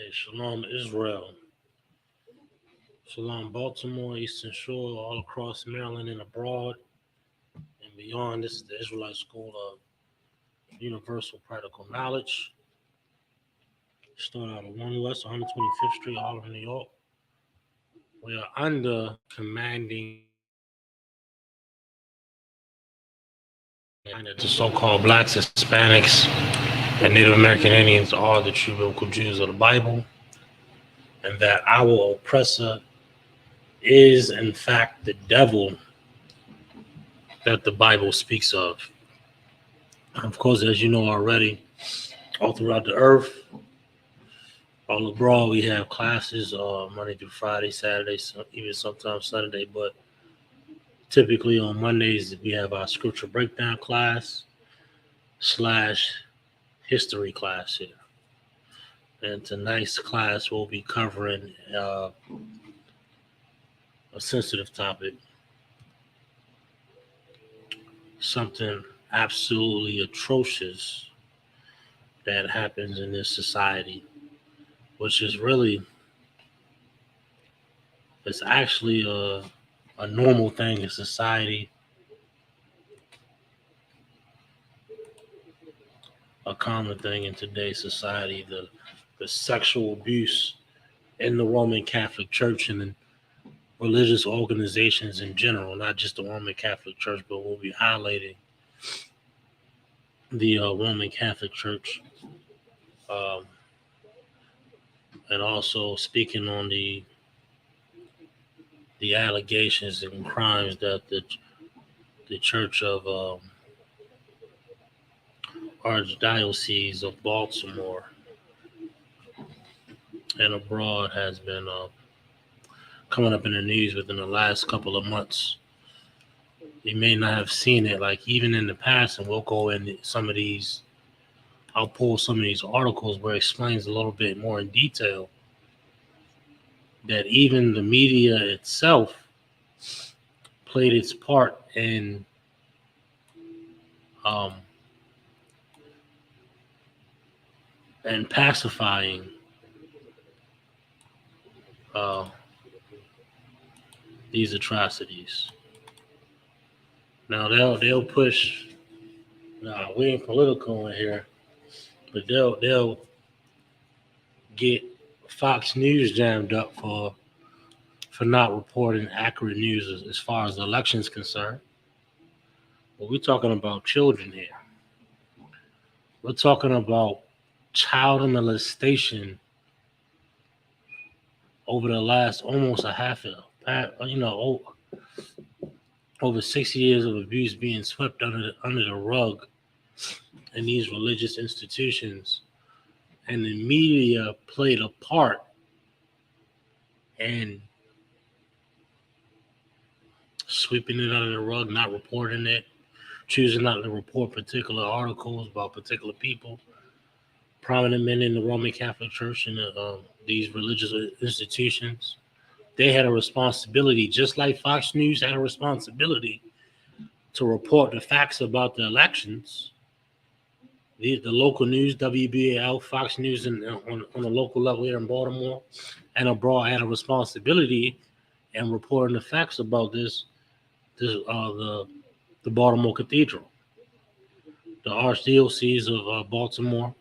Hey, Shalom Israel, Shalom Baltimore, Eastern Shore, all across Maryland and abroad and beyond. This is the Israelite School of Universal Practical Knowledge. Start out of 1 West 125th Street, Harlem, New York. We are under commanding the so-called blacks, Hispanics, and Native American Indians are the true biblical Jews of the Bible, and that our oppressor is in fact the devil that the Bible speaks of. Of course, as you know already, all throughout the earth, all abroad, we have classes Monday through Friday, Saturday, even sometimes Sunday. But typically on Mondays, we have our scripture breakdown class / history class here. And tonight's class will be covering a sensitive topic, something absolutely atrocious that happens in this society, which is really, it's actually a normal thing in society, a common thing in today's society, the sexual abuse in the Roman Catholic Church and in religious organizations in general, not just the Roman Catholic Church, but we'll be highlighting the Roman Catholic Church, um, and also speaking on the allegations and crimes that the Church of Archdiocese of Baltimore and abroad has been coming up in the news within the last couple of months. You may not have seen it, like even in the past, and we'll go into some of these. I'll pull some of these articles where it explains a little bit more in detail that even the media itself played its part in and pacifying these atrocities. Now they'll push. Nah, we ain't political in here, but they'll get Fox News jammed up for not reporting accurate news as far as the election's concerned. But we're talking about children here. We're talking about child molestation over the last almost over 6 years of abuse being swept under the rug in these religious institutions, and the media played a part in sweeping it under the rug, not reporting it, choosing not to report particular articles about particular people, prominent men in the Roman Catholic Church and these religious institutions. They had a responsibility, just like Fox News had a responsibility to report the facts about the elections. The local news, WBAL, Fox News, on a local level here in Baltimore and abroad had a responsibility in reporting the facts about the Baltimore Cathedral, the Archdiocese of Baltimore,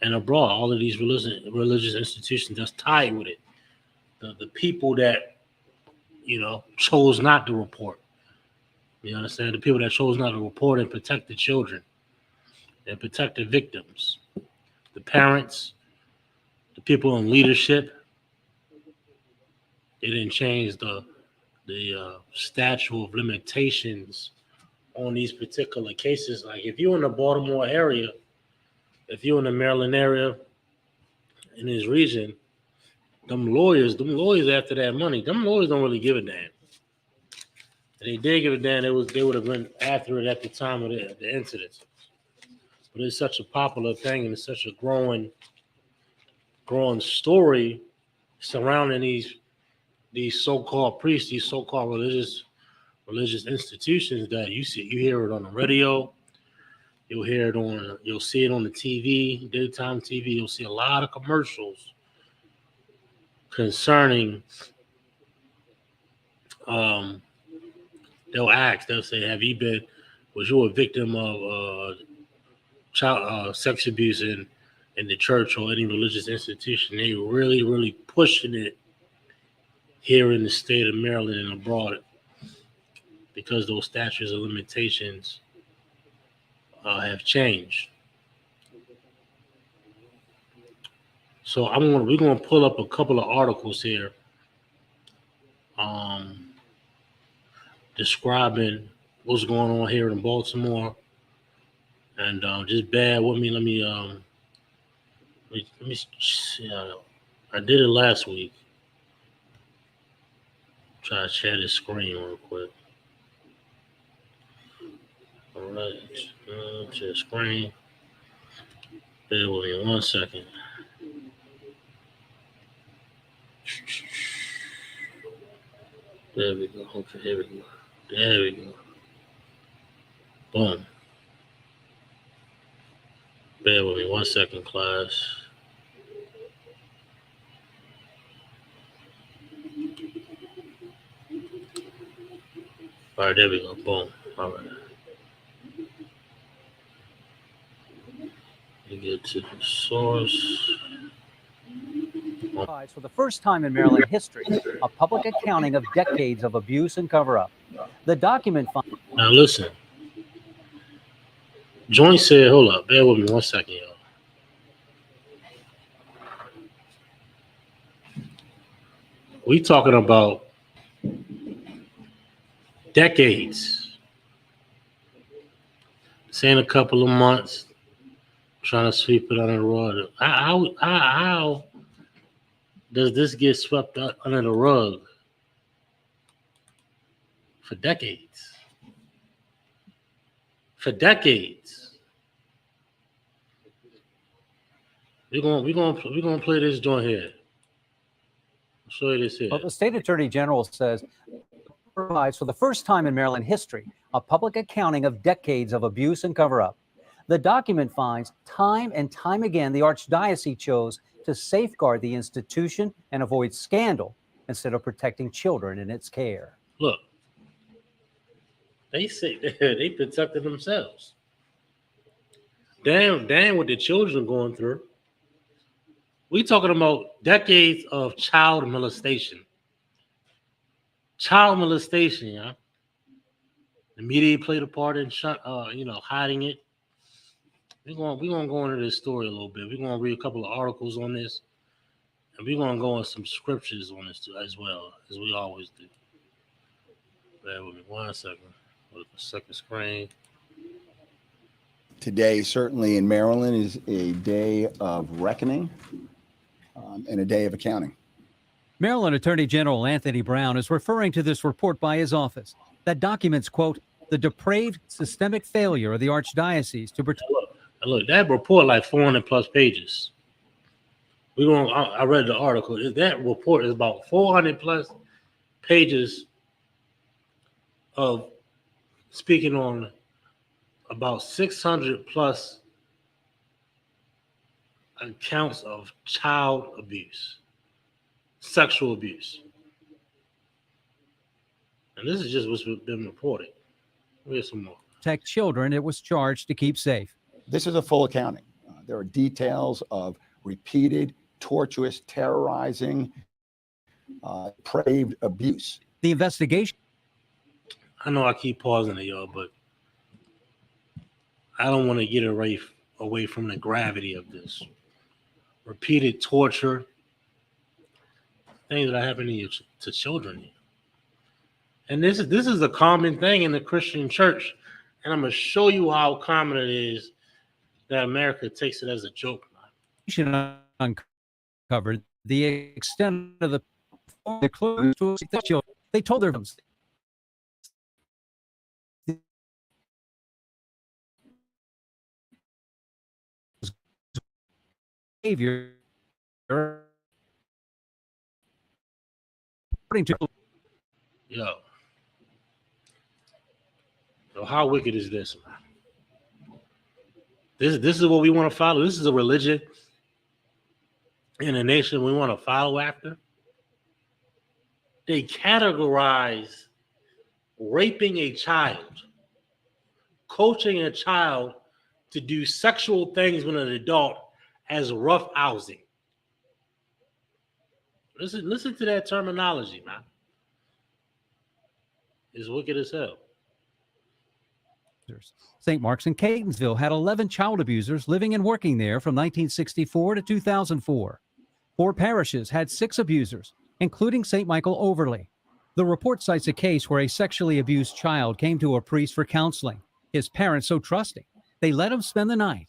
and abroad, all of these religious institutions that's tied with it. The people that, chose not to report. You understand? The people that chose not to report and protect the children and protect the victims, the parents, the people in leadership. They didn't change the statute of limitations on these particular cases. Like if you're in the Baltimore area, if you're in the Maryland area, in this region, them lawyers after that money, them lawyers don't really give a damn. If they did give a damn, they would have been after it at the time of the incidents. But it's such a popular thing, and it's such a growing story surrounding these so-called priests, these so-called religious institutions that you hear it on the radio, you'll see it on the TV, daytime TV. You'll see a lot of commercials concerning, they'll ask, they'll say, was you a victim of child sex abuse in the church or any religious institution? They really, really pushing it here in the state of Maryland and abroad because those statutes of limitations have changed. So we're gonna pull up a couple of articles here, describing what's going on here in Baltimore, and just bear with me. Let me see. I did it last week. Try to share this screen real quick. All right, share screen. Bear with me 1 second. There we go. Okay, here we go. There we go. Boom. Bear with me 1 second, class. All right, there we go. Boom. All right. Let me get to the source. For the first time in Maryland history, a public accounting of decades of abuse and cover-up. The document finds... Now listen. Joint said, hold up, bear with me 1 second, y'all. We talking about decades. This ain't a couple of months trying to sweep it under the rug. How does this get swept under the rug for decades? For decades. We're gonna play this joint here. I'll show you this here. Well, the state attorney general says provides for the first time in Maryland history a public accounting of decades of abuse and cover-up. The document finds time and time again the Archdiocese chose to safeguard the institution and avoid scandal instead of protecting children in its care. Look, they say they protected themselves. Damn what the children are going through. We talking about decades of child molestation. Child molestation, yeah. The media played a part in hiding it. We're gonna go into this story a little bit. We're gonna read a couple of articles on this, and we're gonna go on some scriptures on this too, as well, as we always do. Bear with me 1 second. With the second screen. Today, certainly in Maryland, is a day of reckoning and a day of accounting. Maryland Attorney General Anthony Brown is referring to this report by his office that documents, quote, the depraved systemic failure of the Archdiocese to protect. Look, that report like 400 plus pages. I read the article. That report is about 400 plus pages of speaking on about 600 plus accounts of child abuse, sexual abuse. And this is just what's been reported. Here's some more. Protect children it was charged to keep safe. This is a full accounting. There are details of repeated, torturous, terrorizing, depraved abuse. The investigation. I know I keep pausing it, y'all, but I don't want to get away from the gravity of this. Repeated torture, things that are happening to children. And this is a common thing in the Christian church. And I'm going to show you how common it is that America takes it as a joke. Uncovered the extent of the clues to the children. They told their behavior. Yo. So how wicked is this? This is what we want to follow. This is a religion in a nation we want to follow after. they categorize raping a child, coaching a child to do sexual things with an adult as rough housing. Listen to that terminology, man. It's wicked as hell. St. Mark's in Catonsville had 11 child abusers living and working there from 1964 to 2004. 4 parishes had 6 abusers, including St. Michael Overley. The report cites a case where a sexually abused child came to a priest for counseling. His parents so trusting, they let him spend the night.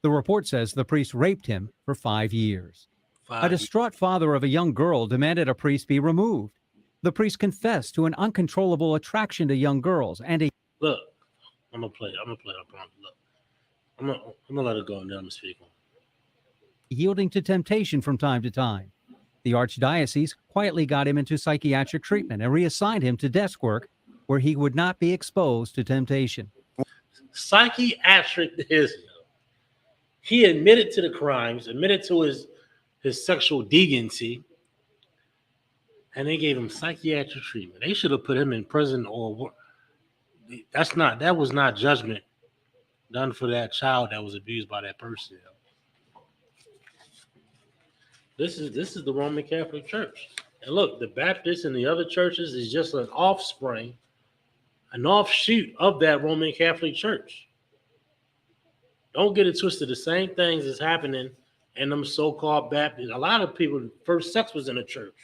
The report says the priest raped him for 5 years. A distraught father of a young girl demanded a priest be removed. The priest confessed to an uncontrollable attraction to young girls and a Look, I'm gonna play it. Look, I'm gonna let it go and then I'm gonna speak on. yielding to temptation from time to time. The Archdiocese quietly got him into psychiatric treatment and reassigned him to desk work where he would not be exposed to temptation. Psychiatric is he admitted to the crimes, admitted to his sexual deviancy, and they gave him psychiatric treatment. They should have put him in prison or that was not judgment done for that child that was abused by that person. This is the Roman Catholic Church. And look, the Baptists and the other churches is just an offspring, an offshoot of that Roman Catholic Church. Don't get it twisted. The same things is happening in them so-called Baptists. A lot of people, first sex was in the church.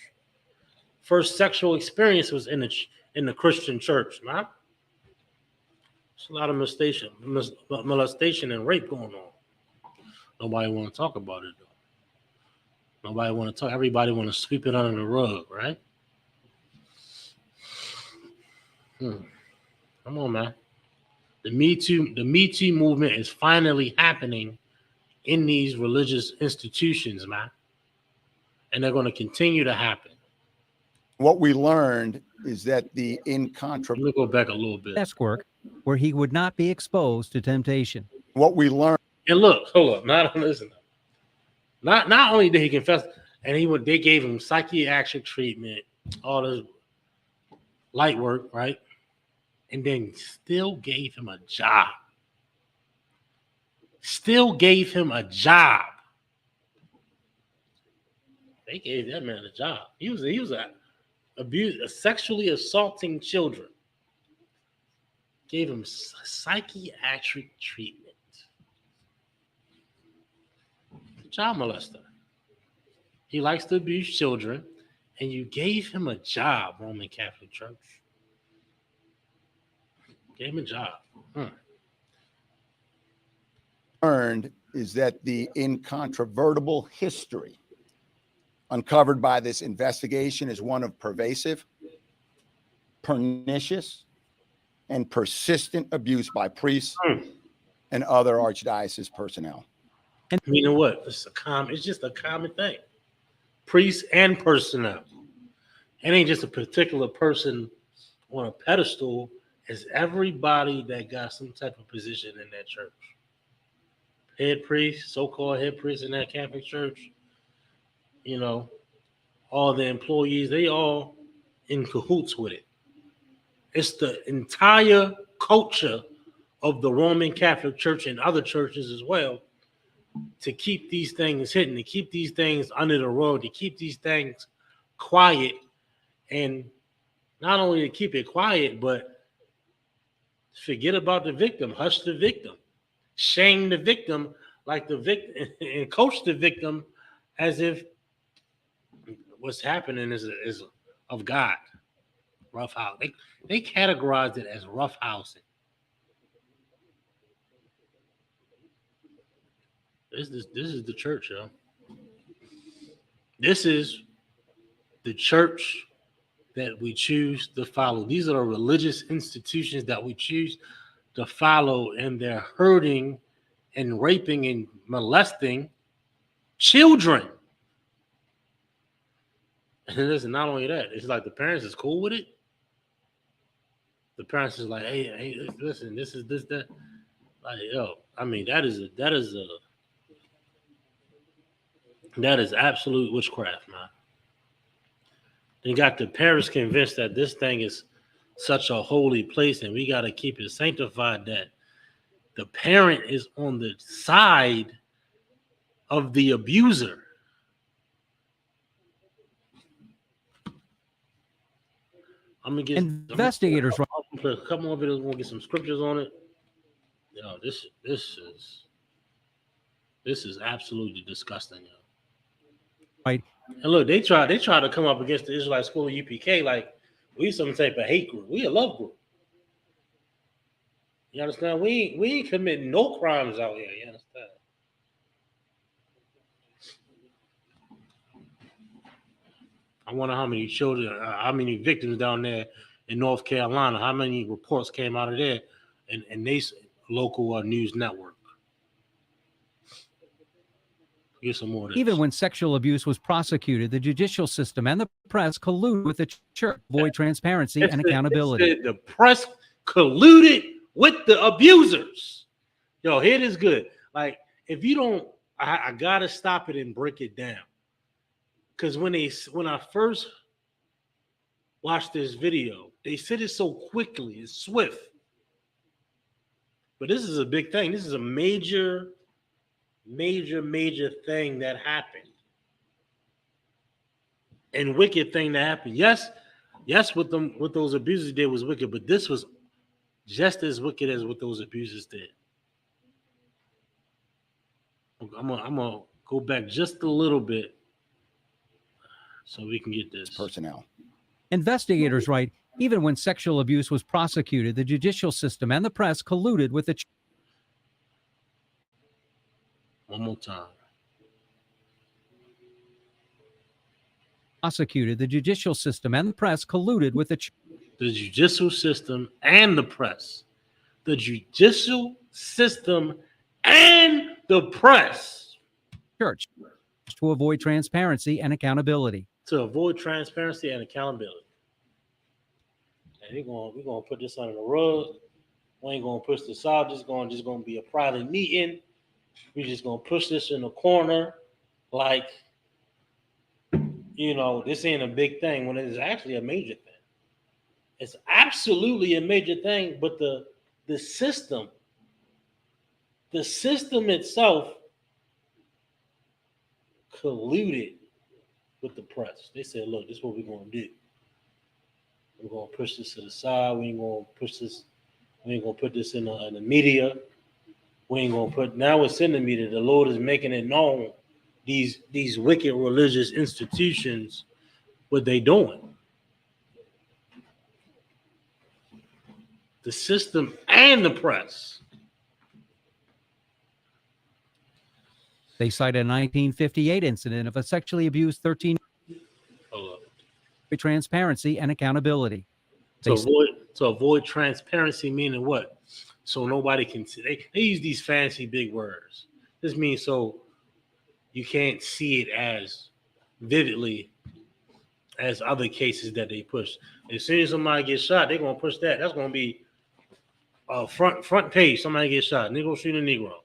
First sexual experience was in the Christian church, man. There's a lot of molestation and rape going on. Nobody want to talk about it, though. Nobody want to talk. Everybody want to sweep it under the rug, right? Come on, man. The Me Too movement is finally happening in these religious institutions, man. And they're going to continue to happen. What we learned is that the incontrovertible. Let me go back a little bit. Desk work where he would not be exposed to temptation. What we learned. And look, hold up. Not only did he confess, and they gave him psychiatric treatment, all this light work, right? And then still gave him a job. They gave that man a job. He was sexually assaulting children. Gave him psychiatric treatment. Child molester. He likes to abuse children, and you gave him a job, Roman Catholic Church. Gave him a job. Learned is that the incontrovertible history uncovered by this investigation is one of pervasive, pernicious, and persistent abuse by priests and other archdiocese personnel. Meaning what? It's just a common thing. Priests and personnel. It ain't just a particular person on a pedestal. It's everybody that got some type of position in that church. Head priest, so-called head priest in that Catholic church, all the employees, they all in cahoots with it. It's the entire culture of the Roman Catholic Church and other churches as well to keep these things hidden, to keep these things under the rug, to keep these things quiet, and not only to keep it quiet, but forget about the victim, hush the victim, shame the victim like the victim, and coach the victim as if what's happening is of God. Rough house. They categorized it as rough housing. This is the church, yo. This is the church that we choose to follow. These are the religious institutions that we choose to follow, and they're hurting and raping and molesting children. And listen, not only that, it's like the parents is cool with it. The parents is like, hey, listen, this, that. Like, yo, I mean, that is absolute witchcraft, man. They got the parents convinced that this thing is such a holy place and we got to keep it sanctified, that the parent is on the side of the abuser. I'm gonna get Investigators. I'm gonna play a couple more videos. We're gonna get some scriptures on it. Yo, this is absolutely disgusting, yo. Right. And look, they try to come up against the Israelite School of UPK like we some type of hate group. We a love group. You understand? We ain't committing no crimes out here. You understand? I wonder how many children, how many victims down there in North Carolina, how many reports came out of there and they local news network. Get some more of this. Even when sexual abuse was prosecuted, the judicial system and the press colluded with the church to avoid transparency and accountability. The press colluded with the abusers. Yo, here it is good. Like, if you don't, I gotta stop it and break it down. Because when I first watched this video, they said it so quickly, it's swift. But this is a big thing. This is a major thing that happened. And wicked thing that happened. Yes, what those abusers did was wicked, but this was just as wicked as what those abusers did. I'm gonna go back just a little bit so we can get this. Personnel. Investigators write, even when sexual abuse was prosecuted, the judicial system and the press colluded with the church. One more time. Prosecuted, the judicial system and the press colluded with the church. The judicial system and the press. The judicial system and the press. Church to avoid transparency and accountability. To avoid transparency and accountability. And we're gonna put this under the rug. We ain't gonna push this out. Just gonna be a private meeting. We're just gonna push this in the corner, like, this ain't a big thing when it is actually a major thing. It's absolutely a major thing, but the system itself colluded with the press. They said, look, this is what we're gonna do. We're gonna push this to the side. We ain't gonna push this. We ain't gonna put this in the media. We ain't gonna put. Now it's in the media. The Lord is making it known. These wicked religious institutions, what they doing. The system and the press. They cite a 1958 incident of a sexually abused 13. Transparency and accountability. To avoid transparency, meaning what? So nobody can see. They use these fancy big words. This means so you can't see it as vividly as other cases that they push. As soon as somebody gets shot, they're gonna push that. That's gonna be front page. Somebody gets shot. Negro shooting a Negro.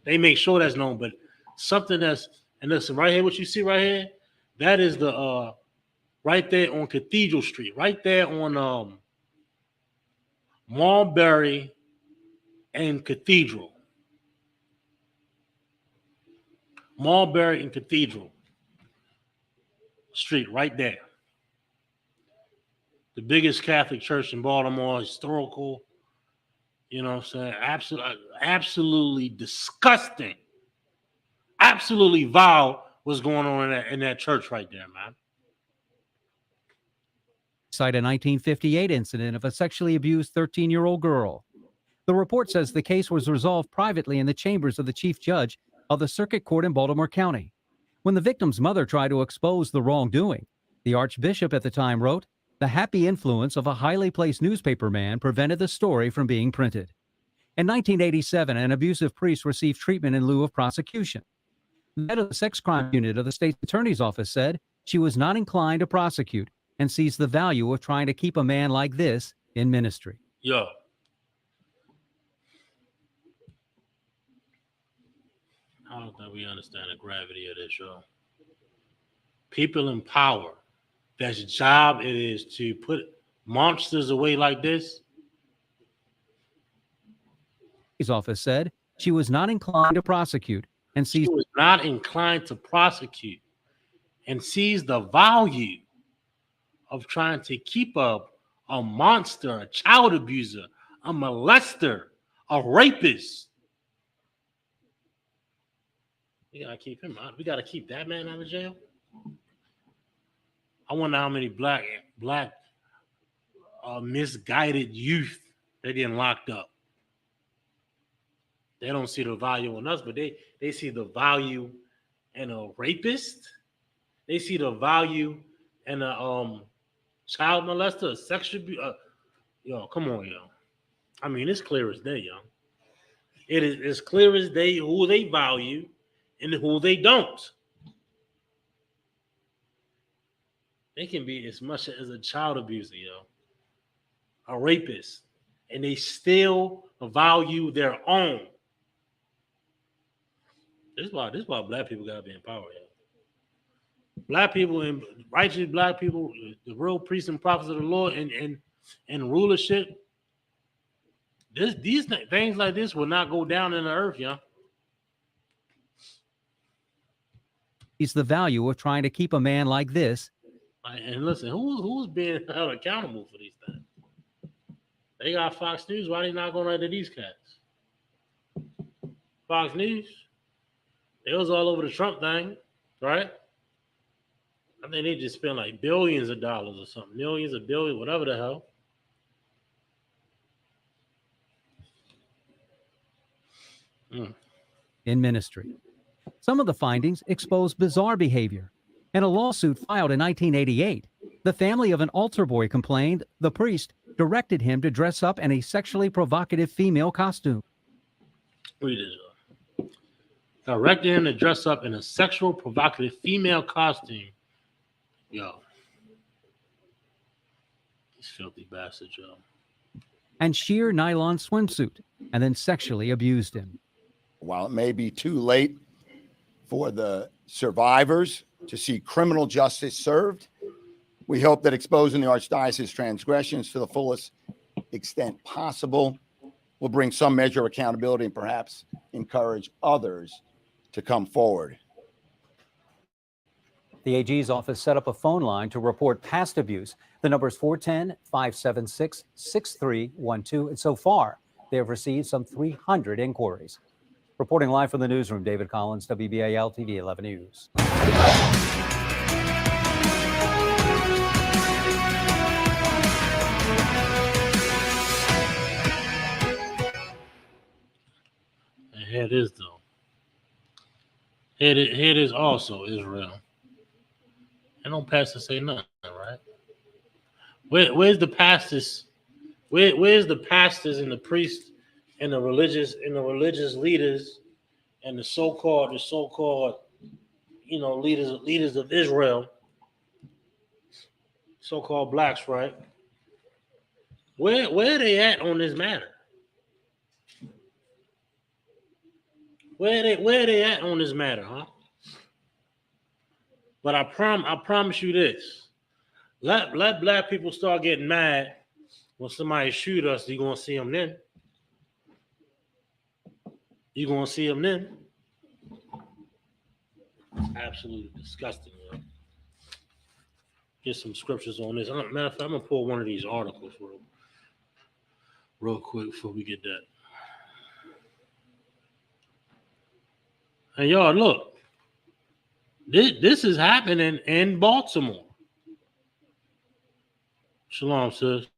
They make sure that's known, but something that's, and listen, right here, what you see right here, that is the right there on Cathedral Street, right there on Mulberry and Cathedral. Mulberry and Cathedral Street, right there. The biggest Catholic church in Baltimore, historical. You know what I'm saying? Absolutely disgusting. Absolutely vile what's going on in that church right there, man. Cite a 1958 incident of a sexually abused 13-year-old girl. The report says the case was resolved privately in the chambers of the chief judge of the circuit court in Baltimore County. When the victim's mother tried to expose the wrongdoing, the archbishop at the time wrote, "The happy influence of a highly placed newspaper man prevented the story from being printed." In 1987, an abusive priest received treatment in lieu of prosecution. The head of the sex crime unit of the state attorney's office said she was not inclined to prosecute and sees the value of trying to keep a man like this in ministry. Yo. I don't think we understand the gravity of this, yo. People in power that's job it is to put monsters away like this. His office said she was not inclined to prosecute and She sees was not inclined to prosecute and sees the value of trying to keep up a monster, a child abuser, a molester, a rapist. We gotta keep him out. We gotta keep that man out of jail. I wonder how many black misguided youth they getting locked up. They don't see the value in us, but they see the value in a rapist. They see the value in a child molester, a sexual abuse. Yo, come on, yo. I mean, it's clear as day, yo. It is as clear as day who they value and who they don't. They can be as much as a child abuser, yo, a rapist, and they still value their own. This is why black people gotta be in power, yo. Black people and righteous black people, the real priests and prophets of the Lord, and rulership. These things like this will not go down in the earth, yo. the value of trying to keep a man like this. And listen, who's being held accountable for these things? They got Fox News. Why they not going after these cats? Fox News. They was all over the Trump thing, right? I think they just spent like billions of dollars or something, millions of billions, whatever the hell. In ministry. Some of the findings expose bizarre behavior. In a lawsuit filed in 1988, the family of an altar boy complained the priest directed him to dress up in a sexually provocative female costume. Read it. Directed him to dress up in a sexual provocative female costume. Yo. These filthy bastards, yo. And sheer nylon swimsuit, and then sexually abused him. While it may be too late for the survivors to see criminal justice served, we hope that exposing the Archdiocese's transgressions to the fullest extent possible will bring some measure of accountability and perhaps encourage others to come forward. The AG's office set up a phone line to report past abuse. The number is 410-576-6312. And so far, they have received some 300 inquiries. Reporting live from the newsroom, David Collins, WBAL TV 11 News. And here it is, though. Here it is also, Israel. And no pastor say nothing, right? Where's the pastors? Where's the pastors and the priests and the religious leaders and the so-called leaders of Israel, so-called blacks, right? Where are they at on this matter? Where are they at on this matter, huh? But I promise you this. Let black people start getting mad when somebody shoot us. You're gonna see them then. You're gonna see them then. Absolutely disgusting, yo. Get some scriptures on this. Matter of fact, I'm gonna pull one of these articles real quick before we get that. And y'all, look, this is happening in Baltimore. Shalom, sis.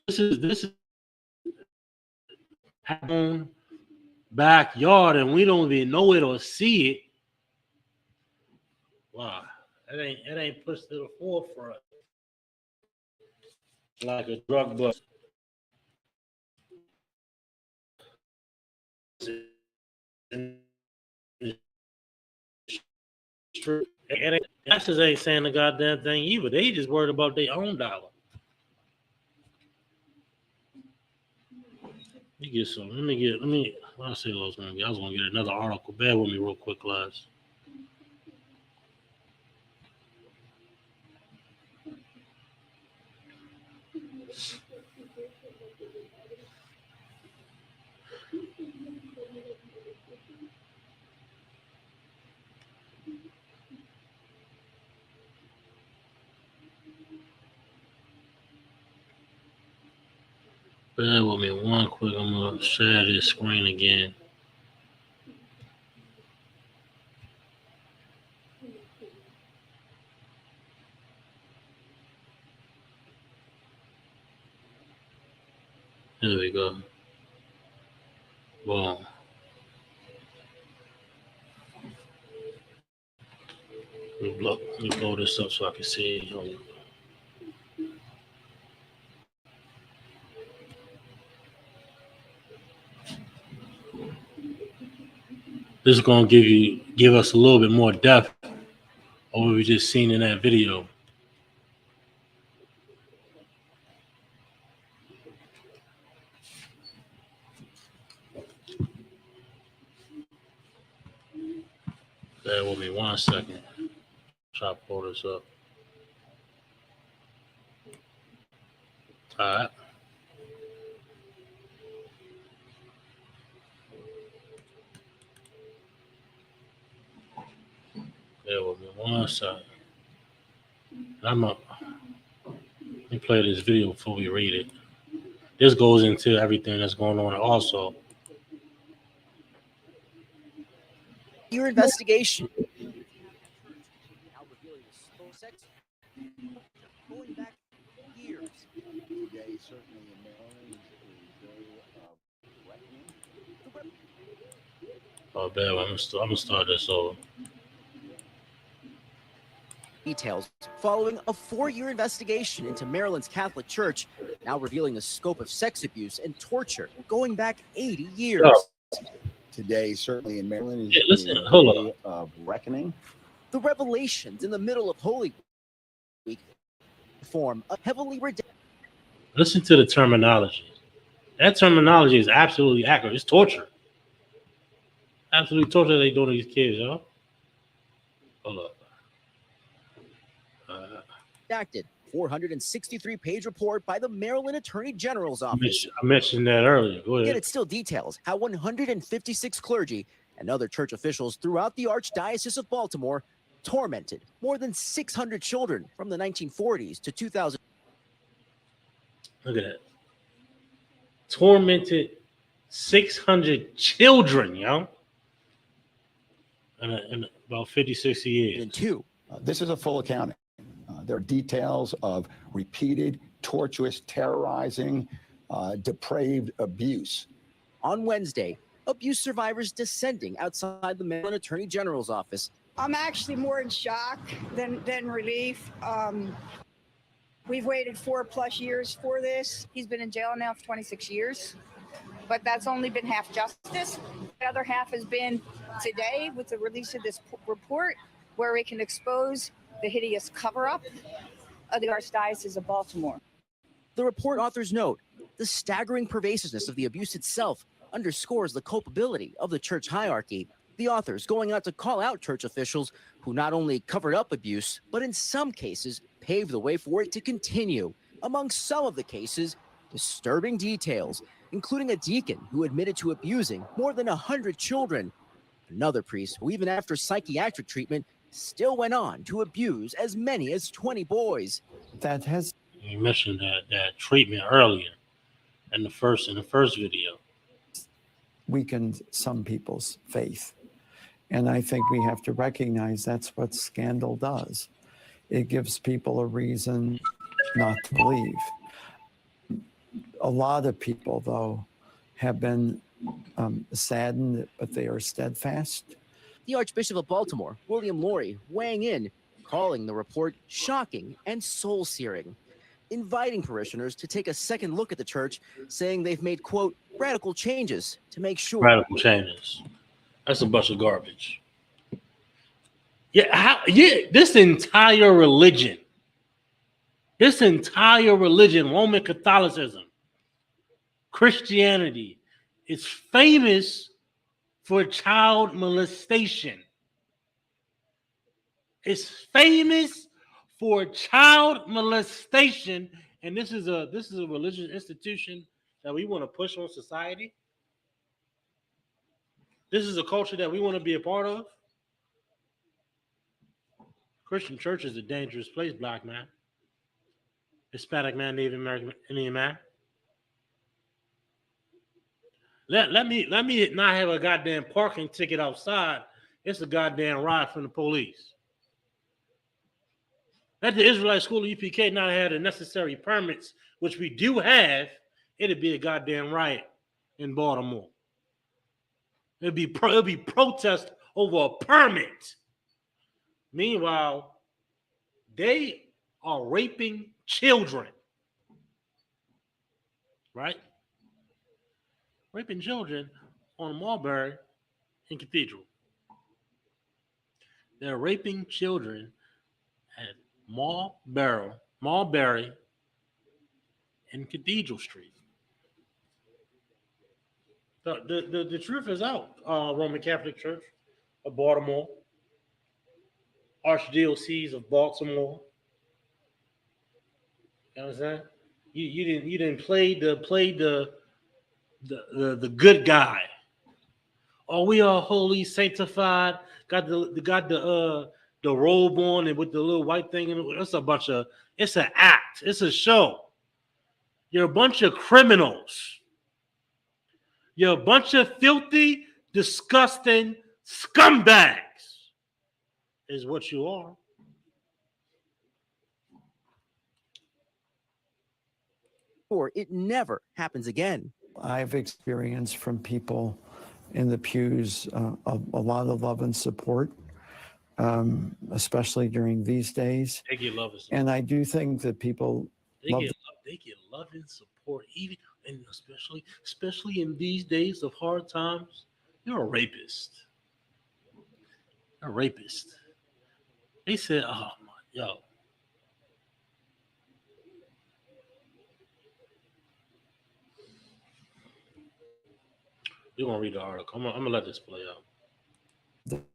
This is happening backyard, and we don't even know it or see it. Wow, it ain't pushed to the forefront like a drug bust. Pastors ain't saying the goddamn thing either. They just worried about their own dollar. Let me. I say I was gonna get another article. Bear with me real quick, guys. Bear with me one quick. I'm gonna share this screen again. There we go. Boom. Let me blow this up so I can see. This is gonna give us a little bit more depth of what we just seen in that video. Bear with me 1 second. Try to pull this up. All right. Bear with me 1 second. Let me play this video before we read it. This goes into everything that's going on also. Your investigation. Going back years. Today, certainly in Maryland, is a day of reckoning. Oh, bear with me. I'm gonna start this over. Details following a 4-year investigation into Maryland's Catholic Church, now revealing the scope of sex abuse and torture going back 80 years. Yeah. Today, certainly in Maryland, Yeah, is listen, a hold day of reckoning. The revelations in the middle of Holy Week form a heavily redacted. Listen to the terminology. That terminology is absolutely accurate. It's torture. Absolutely torture they do to these kids, yo. Hold up. 463-page report by the Maryland Attorney General's office. I mentioned that earlier. Go Yet ahead. it still details how 156 clergy and other church officials throughout the Archdiocese of Baltimore tormented more than 600 children from the 1940s to 2000. Look at that. Tormented 600 children, yo. In about 50, 60 years. And two. This is a full accounting. There are details of repeated, torturous, terrorizing, depraved abuse. On Wednesday, abuse survivors descending outside the Maryland Attorney General's office. I'm actually more in shock than relief. We've waited 4+ years for this. He's been in jail now for 26 years, but that's only been half justice. The other half has been today with the release of this report where we can expose the hideous cover-up of the Archdiocese of Baltimore. The report authors note the staggering pervasiveness of the abuse itself underscores the culpability of the church hierarchy. The authors going out to call out church officials who not only covered up abuse, but in some cases paved the way for it to continue. Among some of the cases, disturbing details, including a deacon who admitted to abusing more than 100 children. Another priest who, even after psychiatric treatment, still went on to abuse as many as 20 boys. You mentioned that treatment earlier in the first video. Weakened some people's faith. And I think we have to recognize that's what scandal does. It gives people a reason not to believe. A lot of people, though, have been saddened, but they are steadfast. The Archbishop of Baltimore, William Lori, weighing in, calling the report shocking and soul-searing, inviting parishioners to take a second look at the church, saying they've made, quote, radical changes to make sure. Radical changes. That's a bunch of garbage. Yeah, this entire religion, Roman Catholicism, Christianity, is famous for child molestation. It's famous for child molestation, and this is a religious institution that we want to push on society. This is a culture that we want to be a part of. Christian church is a dangerous place, black man, Hispanic man, Native American Indian man. Let me not have a goddamn parking ticket outside. It's a goddamn ride from the police. Let the Israelite School of UPK not have the necessary permits, which we do have, it'd be a goddamn riot in Baltimore. It'd be protest over a permit. Meanwhile, they are raping children. Right? Raping children on Mulberry and Cathedral. They're raping children at Mulberry and Cathedral Street. The truth is out. Roman Catholic Church of Baltimore, Archdiocese of Baltimore. You know what I'm saying? You didn't play the good guy. Oh, we are holy, sanctified. Got the robe on and with the little white thing in it. It's an act. It's a show. You're a bunch of criminals. You're a bunch of filthy, disgusting scumbags, is what you are. Or it never happens again. I've experienced from people in the pews a lot of love and support, especially during these days. They get love and support. And I do think that people They get love and support, even and especially in these days of hard times. You're a rapist. A rapist. They said, "Oh my, yo." You're gonna read the article. I'm gonna let this play out.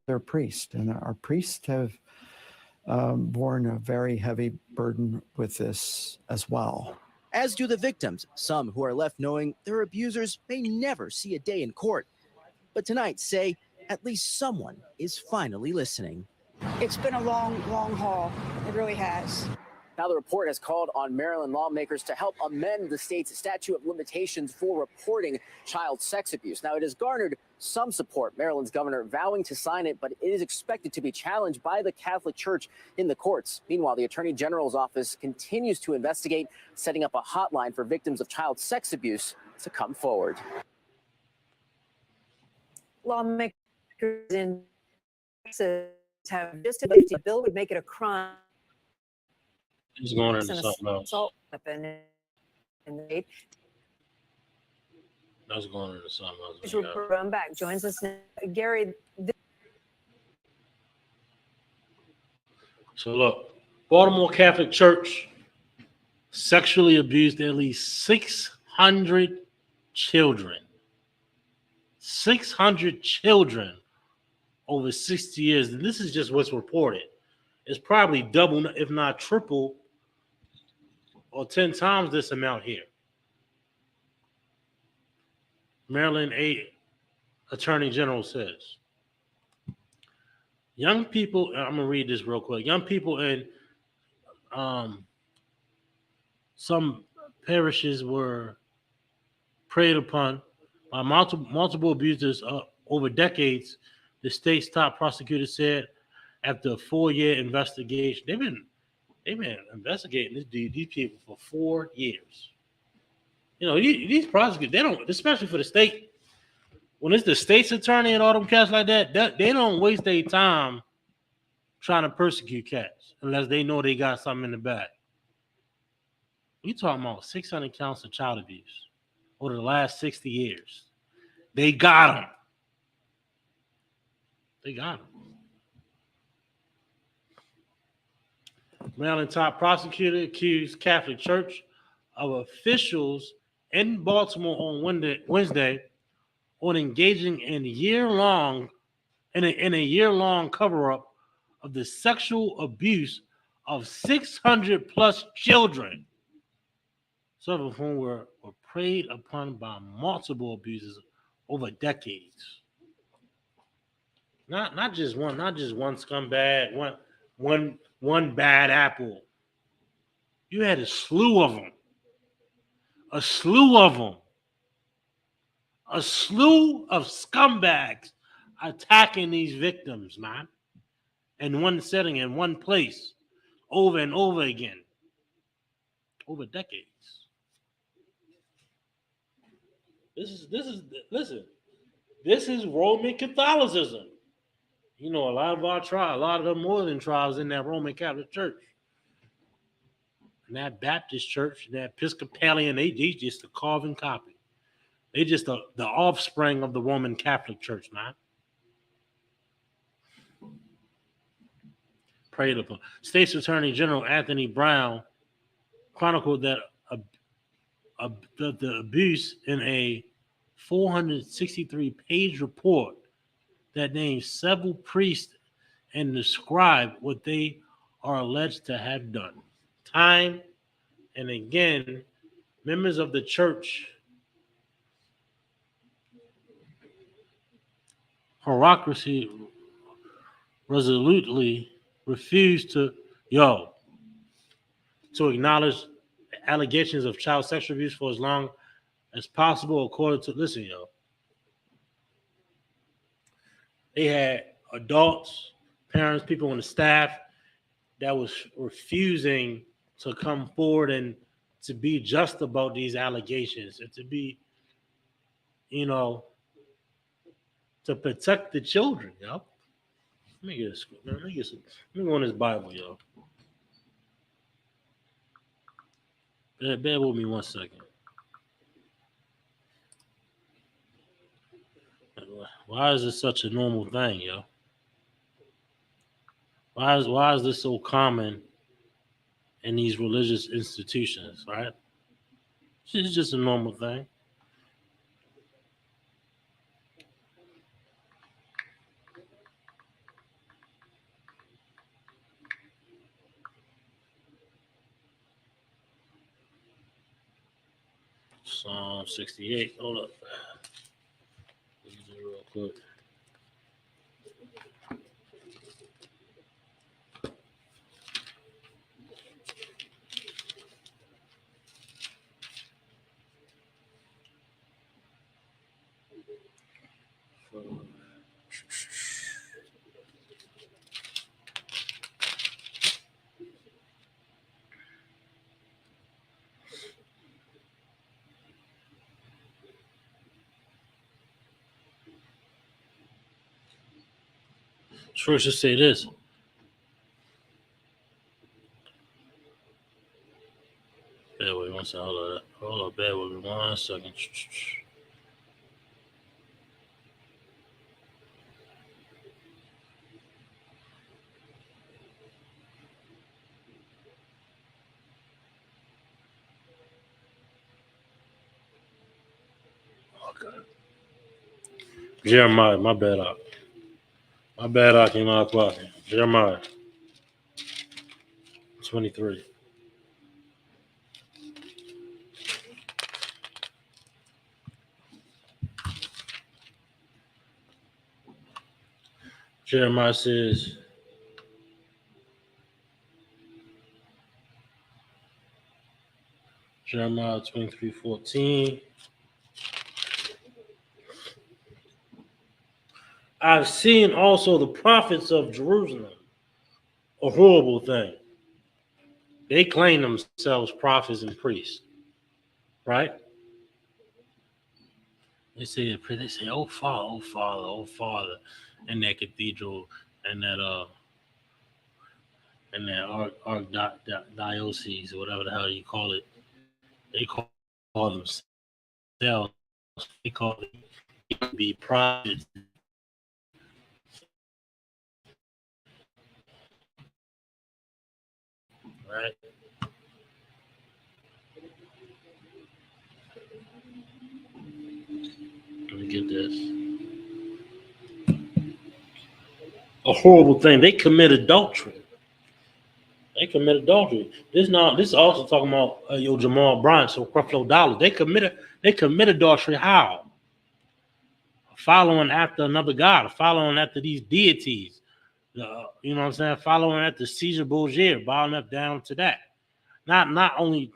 they're priests, and our priests have borne a very heavy burden with this as well. As do the victims, some who are left knowing their abusers may never see a day in court. But tonight say at least someone is finally listening. It's been a long, long haul. It really has. Now the report has called on Maryland lawmakers to help amend the state's statute of limitations for reporting child sex abuse. Now it has garnered some support, Maryland's governor vowing to sign it, but it is expected to be challenged by the Catholic Church in the courts. Meanwhile, the Attorney General's office continues to investigate, setting up a hotline for victims of child sex abuse to come forward. Lawmakers in Texas have just announced a bill would make it a crime. He's going into An something else. assault weapon in the state. That's going into something else. News report run back joins us now. Gary. So look, Baltimore Catholic Church sexually abused at least 600 children. 600 children over 60 years. And this is just what's reported. It's probably double, if not triple, or 10 times this amount here. Maryland Attorney General says, young people, I'm going to read this real quick. Young people in some parishes were preyed upon by multiple abusers over decades, the state's top prosecutor said after a 4-year investigation. They've been investigating these people for 4 years. You know, these prosecutors, they don't, especially for the state, when it's the state's attorney and all them cats like that, they don't waste their time trying to persecute cats unless they know they got something in the bag. We talking about 600 counts of child abuse over the last 60 years. They got them. They got them. Maryland top prosecutor accused Catholic Church of officials in Baltimore on Wednesday on engaging in a year-long cover-up of the sexual abuse of 600 plus children, some of whom were preyed upon by multiple abusers over decades. Not just one scumbag, one bad apple. You had a slew of them. a slew of scumbags attacking these victims, man, in one setting, in one place, over and over again, over decades. Listen, this is Roman Catholicism. You know, a lot of our tribes, a lot of the northern tribes in that Roman Catholic Church, and that Baptist church, that Episcopalian, they just a carbon copy. They just the offspring of the Roman Catholic Church, man. Prayed upon. State's Attorney General Anthony Brown chronicled that the abuse in a 463-page report that names several priests and described what they are alleged to have done. Time and again, members of the church hierarchy resolutely refused to acknowledge allegations of child sexual abuse for as long as possible, according to they had adults, parents, people on the staff that was refusing to come forward and to be just about these allegations and to be, to protect the children, Let me get this. Let me go on this Bible, Bear with me 1 second. Why is this such a normal thing, Why is this so common in these religious institutions, right? It's just a normal thing. Psalm 68. Hold up. Let me do it real quick. First, just say this. Bear with me 1 second. Hold up. Bear with me 1 second. Okay. Jeremiah, my bad. My bad. I came out of pocket. Jeremiah 23. Jeremiah says, Jeremiah 23:14. I've seen also the prophets of Jerusalem, a horrible thing. They claim themselves prophets and priests, right? They say, oh Father, oh Father, in that cathedral and that Archdiocese or whatever the hell you call it. They call themselves. They call it be prophets. Right? Let me get this. A horrible thing. They commit adultery. This is also talking about Jamal Bryant, so Creflo Dollar. They commit adultery. How? Following after another god, following after these deities. You know what I'm saying? Following after Caesar Borgia, bowing up down to that. Not only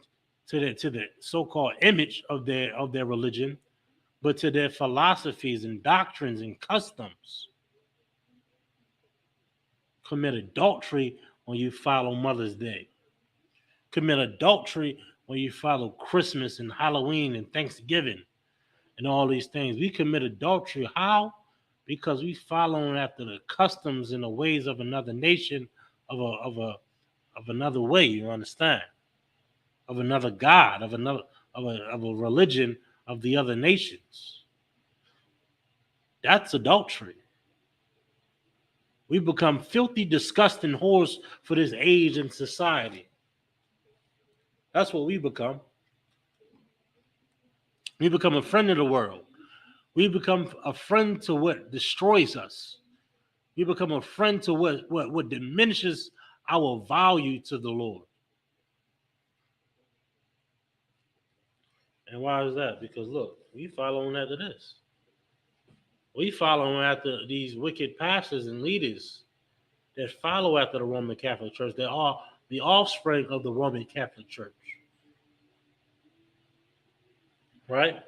to the so-called image of their religion, but to their philosophies and doctrines and customs. Commit adultery when you follow Mother's Day. Commit adultery when you follow Christmas and Halloween and Thanksgiving and all these things. We commit adultery. How? Because we following after the customs and the ways of another nation, of another way. You understand? Of another God, of a religion of the other nations. That's adultery. We become filthy, disgusting whores for this age and society. That's what we become. We become a friend of the world. We become a friend to what destroys us. We become a friend to what diminishes our value to the Lord. And why is that? Because look, we following after this. We following after these wicked pastors and leaders that follow after the Roman Catholic Church. They are the offspring of the Roman Catholic Church. Right?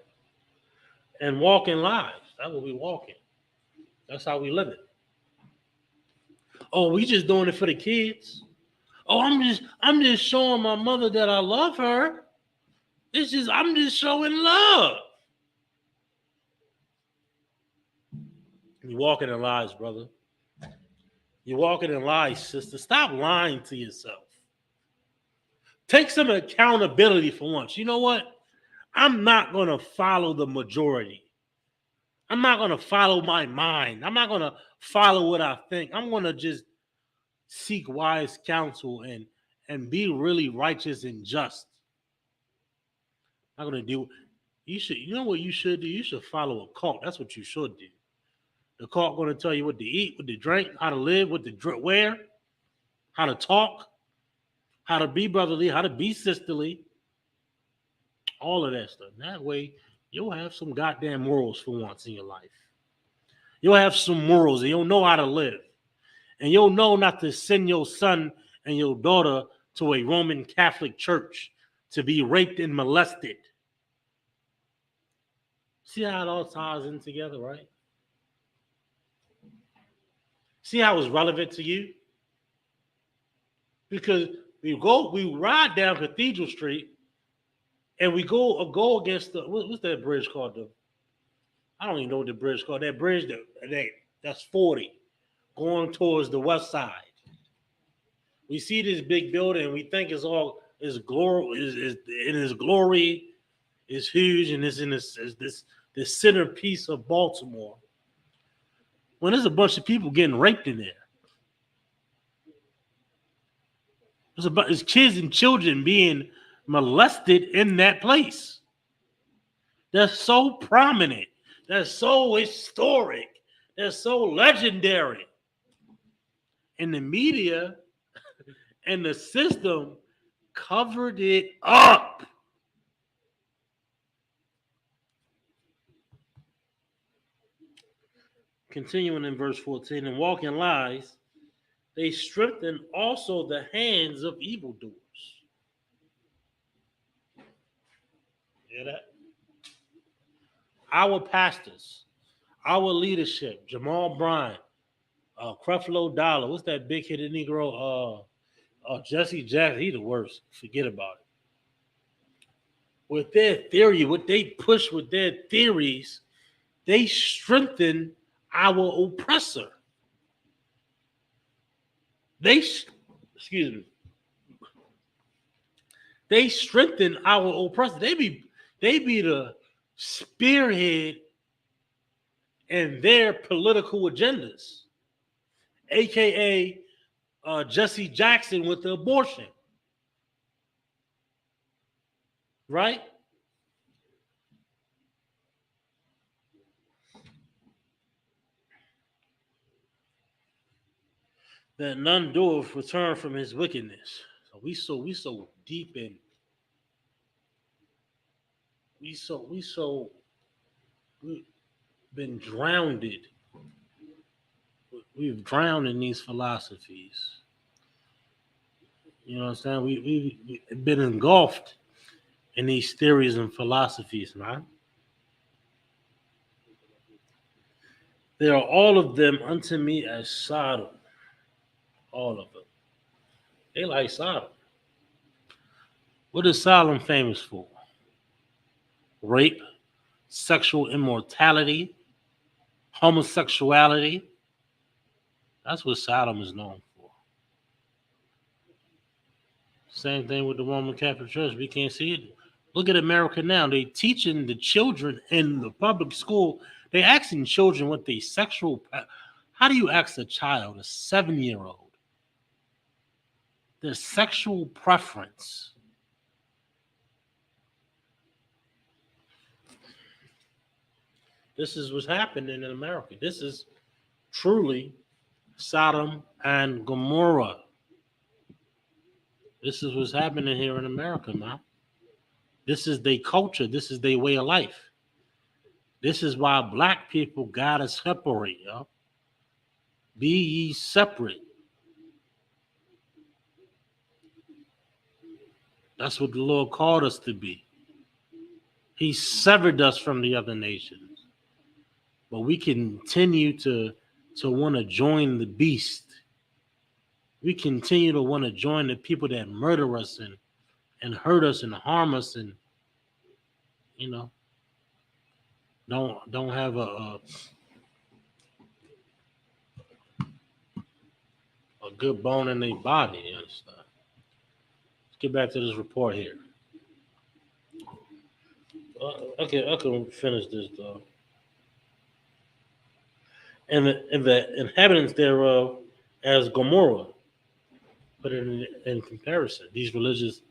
And walking lives. That's what we walking. That's how we live it. Oh, we just doing it for the kids. Oh, I'm just showing my mother that I love her. I'm just showing love. You're walking in lies, brother. You're walking in lies, sister. Stop lying to yourself. Take some accountability for once. You know what? I'm not going to follow the majority. I'm not going to follow my mind. I'm not going to follow what I think. I'm going to just seek wise counsel and be really righteous and just. I'm going to do. You know what you should do? You should follow a cult. That's what you should do. The cult going to tell you what to eat, what to drink, how to live, what to wear, how to talk, how to be brotherly, how to be sisterly, all of that stuff. That way, you'll have some goddamn morals for once in your life. You'll have some morals and you'll know how to live. And you'll know not to send your son and your daughter to a Roman Catholic church to be raped and molested. See how it all ties in together, right? See how it's relevant to you? Because we ride down Cathedral Street and we go against what's that bridge called? I don't even know what the bridge is called. That bridge that's 40 going towards the west side. We see this big building and we think it's all its glory is huge and it's in this centerpiece of Baltimore. When there's a bunch of people getting raped in there. There's kids and children being molested in that place. That's so prominent. That's so historic. That's so legendary. And the media and the system covered it up. Continuing in verse 14, and walking lies, they strengthen also the hands of evildoers. Hear that? Our pastors, our leadership, Jamal Bryant, Creflo Dollar, what's that big-headed Negro? Jesse Jackson, he the worst. Forget about it. With their theory, what they push with their theories, they strengthen our oppressor. They strengthen our oppressor. They be the spearhead in their political agendas, aka Jesse Jackson with the abortion, right? That none doeth return from his wickedness. So we so deep in. We've been drowned. We've drowned in these philosophies. You know what I'm saying? We've been engulfed in these theories and philosophies, man. They are all of them unto me as Sodom. All of them. They like Sodom. What is Sodom famous for? Rape, sexual immortality, homosexuality. That's what Sodom is known for. Same thing with the Roman Catholic Church. We can't see it. Look at America now. They teaching the children in the public school. They asking children what they sexual. How do you ask a child, a 7-year-old, their sexual preference? This is what's happening in America. This is truly Sodom and Gomorrah. This is what's happening here in America, man. This is their culture. This is their way of life. This is why black people gotta separate, yo. Be ye separate. That's what the Lord called us to be. He severed us from the other nations. But we continue to want to join the beast. We continue to want to join the people that murder us and hurt us and harm us, and don't have a good bone in their body. You understand? Let's get back to this report here. Okay, I can finish this though. And the inhabitants thereof as Gomorrah. Put it in comparison. These religious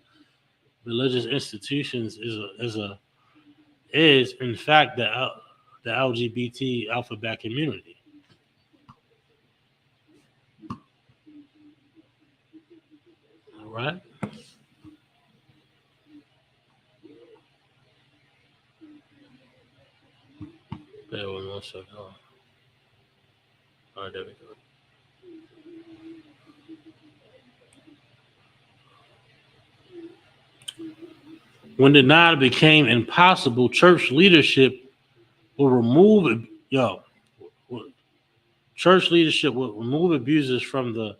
institutions is in fact the LGBT alphabet community. All right. Bear with me 1 second. All right, there we go. When denial became impossible, church leadership will remove church leadership will remove abusers from the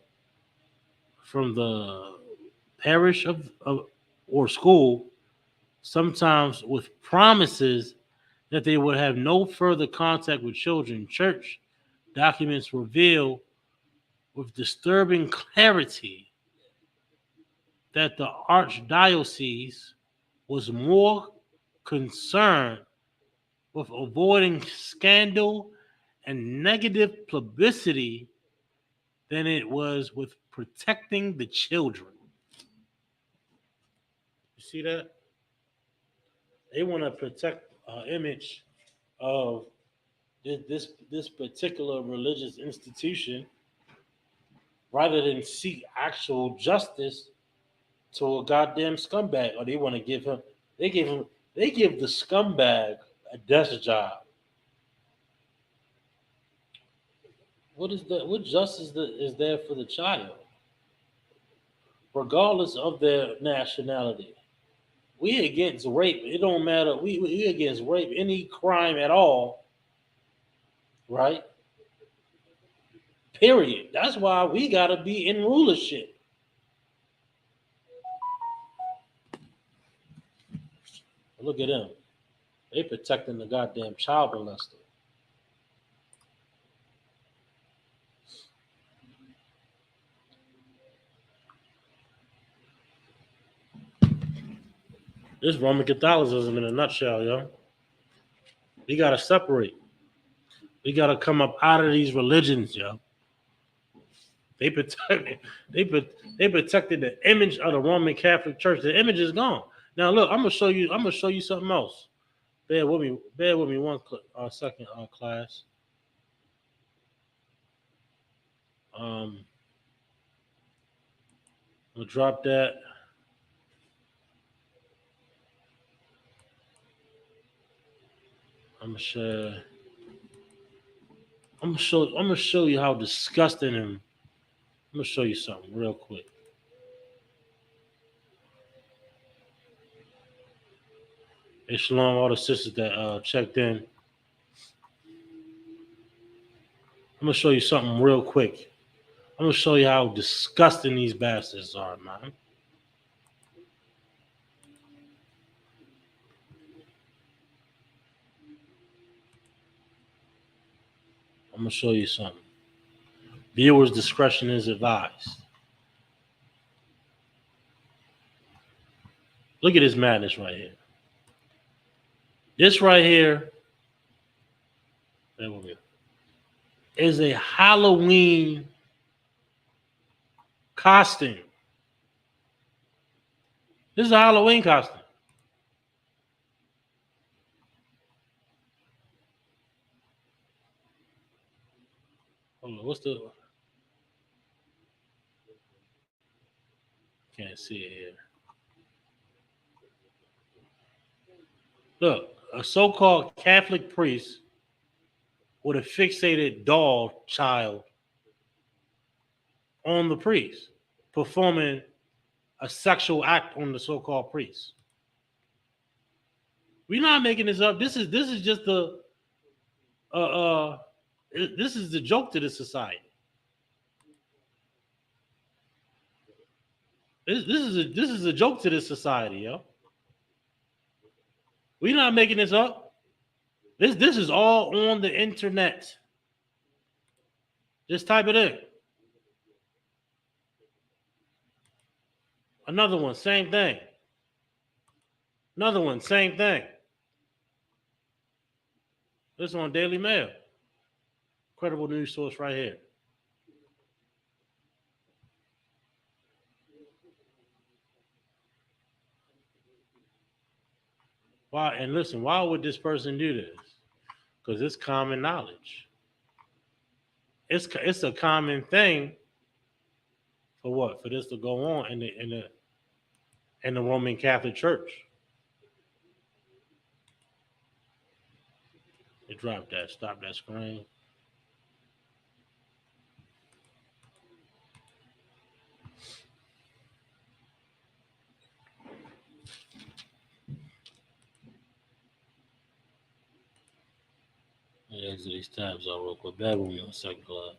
parish of or school, sometimes with promises that they would have no further contact with children. Church documents reveal with disturbing clarity that the Archdiocese was more concerned with avoiding scandal and negative publicity than it was with protecting the children. You see that? They want to protect image of this particular religious institution rather than seek actual justice to a goddamn scumbag. Or they want to give him, they give the scumbag a desk job. What is that? What justice is there for the child, regardless of their nationality? We against rape. It don't matter. We against rape, any crime at all, right? Period. That's why we gotta be in rulership. Look at them. They protecting the goddamn child molester. This Roman Catholicism in a nutshell, yo. We gotta separate. We gotta come up out of these religions, yo. They protected the image of the Roman Catholic Church. The image is gone. Now look, I'm gonna show you something else. Bear with me 1 second, class. We'll drop that. I'm gonna show you how disgusting and I'm gonna show you something real quick. Hey, shalom, all the sisters that checked in. I'm gonna show you something real quick. I'm gonna show you how disgusting these bastards are, man. I'm gonna show you something. Viewers' discretion is advised. Look at this madness right here. This right here, there we go, is a Halloween costume. This is a Halloween costume. Hold on, what's the? Can't see it here. Look, a so-called Catholic priest with a fixated doll child on the priest, performing a sexual act on the so-called priest. We're not making this up. This is just the this is the joke to the society. This is a joke to this society, yo. We're not making this up. This is all on the internet. Just type it in. Another one, same thing. Another one, same thing. This one, Daily Mail. Credible news source right here. Why? And listen, why would this person do this? Because it's common knowledge. It's a common thing for what? For this to go on in the Roman Catholic Church. They dropped that. Stop that screen. Let me exit these tabs out real quick. Bear with me on second class.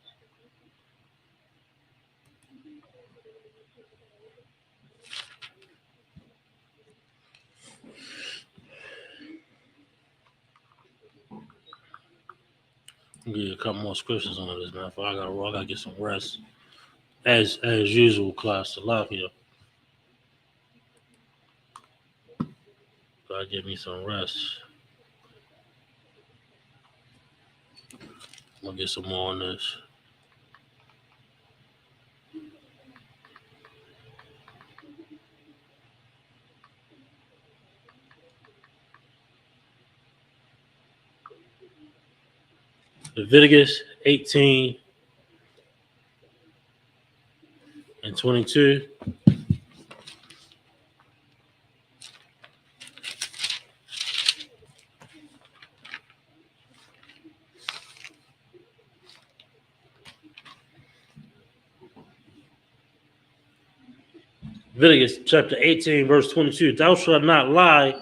I'll give you a couple more scriptures on this, man. I gotta get some rest. As usual, class. Salakia. Gotta give me some rest. I'm gonna get some more on this. Leviticus 18 and 22. Leviticus chapter 18, verse 22. Thou shalt not lie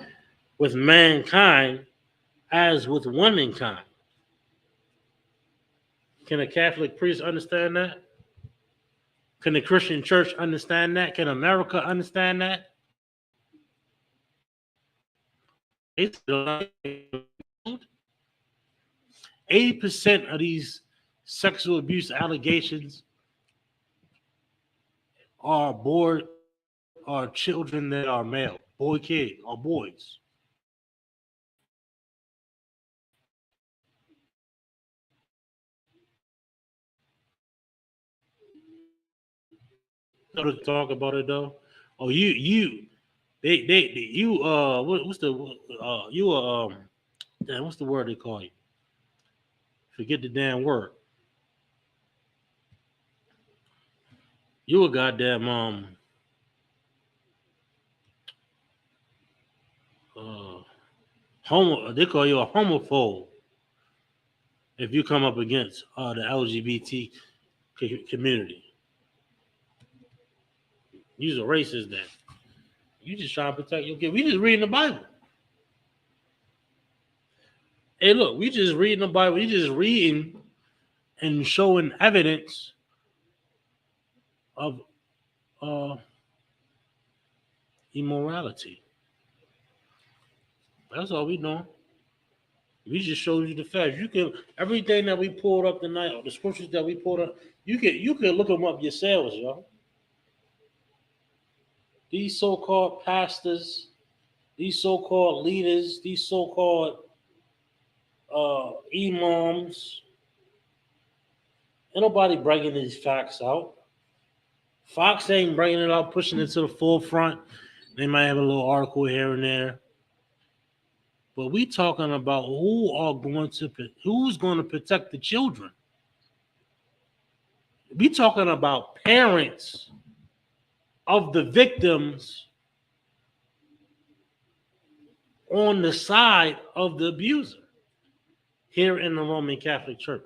with mankind as with womankind. Can a Catholic priest understand that? Can the Christian church understand that? Can America understand that? 80% of these sexual abuse allegations are children that are male, kids or boys. To talk about it though. Oh, what's the word they call you? Forget the damn word. You a goddamn homo. They call you a homophobe if you come up against the LGBT community. You're a racist then. You just trying to protect your kid. We just reading the Bible. Hey, look, we just reading the Bible. We just reading and showing evidence of immorality. That's all we doing. We just showed you the facts. You can everything that we pulled up tonight, or the scriptures that we pulled up, you can look them up yourselves, y'all. These so-called pastors, these so-called leaders, these so-called imams, ain't nobody bringing these facts out. Fox ain't bringing it out, pushing it to the forefront. They might have a little article here and there. But we talking about who's going to protect the children. We talking about parents of the victims on the side of the abuser here in the Roman Catholic Church.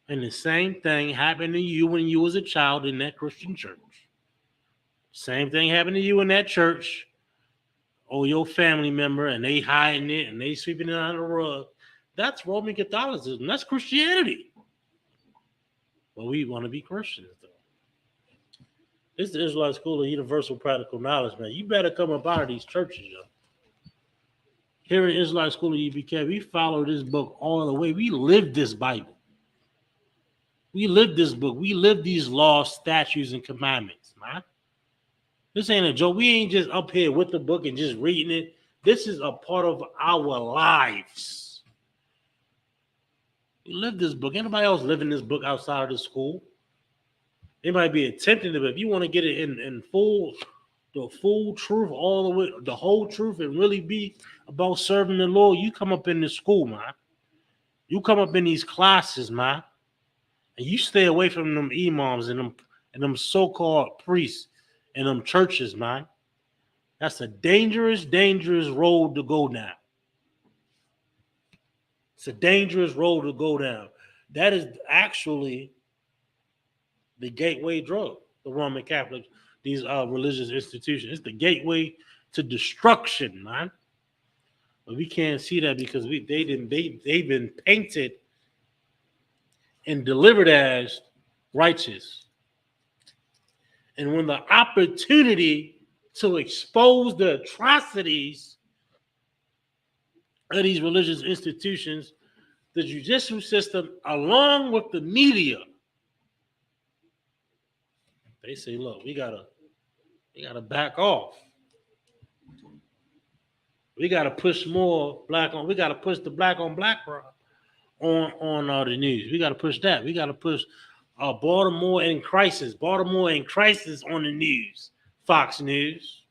And the same thing happened to you when you was a child in that Christian church. Same thing happened to you in that church or your family member, and they hiding it and they sweeping it under the rug. That's Roman Catholicism. That's Christianity. But we want to be Christians, though. This is the Israelite School of Universal Practical Knowledge, man. You better come up out of these churches, yo. Here in Israelite School of UPK, we follow this book all the way. We live this Bible. We live this book. We live these laws, statutes, and commandments, man. This ain't a joke. We ain't just up here with the book and just reading it. This is a part of our lives. We live this book. Anybody else living this book outside of the school? It might be attempting to, but if you want to get it in full, the full truth, all the way, the whole truth, and really be about serving the Lord, you come up in this school, man. You come up in these classes, man. And you stay away from them imams and them so-called priests and them churches, man. That's a dangerous, dangerous road to go down. It's a dangerous road to go down. That is actually the gateway drug, the Roman Catholic, these religious institutions. It's the gateway to destruction, man. But we can't see that because they've been painted and delivered as righteous. And when the opportunity to expose the atrocities of these religious institutions, the judicial system, along with the media, they say, look, we gotta back off. We gotta push more we gotta push the black on black on the news. We gotta push that. We gotta push Baltimore in crisis on the news. Fox News.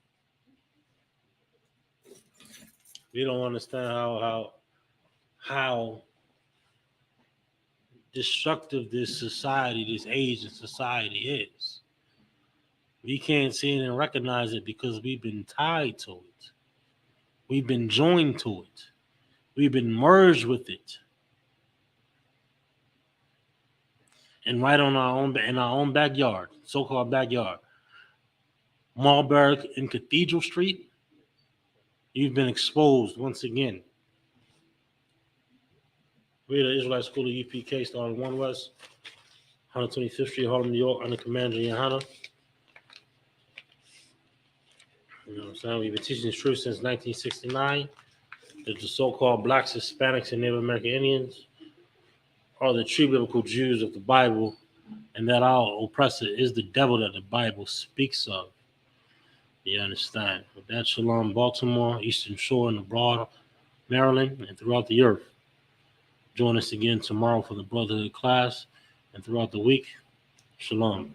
We don't understand how destructive this society, this age of society is. We can't see it and recognize it because we've been tied to it. We've been joined to it. We've been merged with it. And right on in our own backyard, so-called backyard, Marlborough and Cathedral Street, you've been exposed once again. We're the Israelite School of UPK, starting 1 West, 125th Street, Harlem, New York, under Commander Johanna. You know what I'm saying? We've been teaching this truth since 1969 that the so-called blacks, Hispanics, and Native American Indians are the true biblical Jews of the Bible, and that our oppressor is the devil that the Bible speaks of. You understand? With that, Shalom, Baltimore, Eastern Shore, and abroad, Maryland, and throughout the earth. Join us again tomorrow for the Brotherhood class, and throughout the week, Shalom.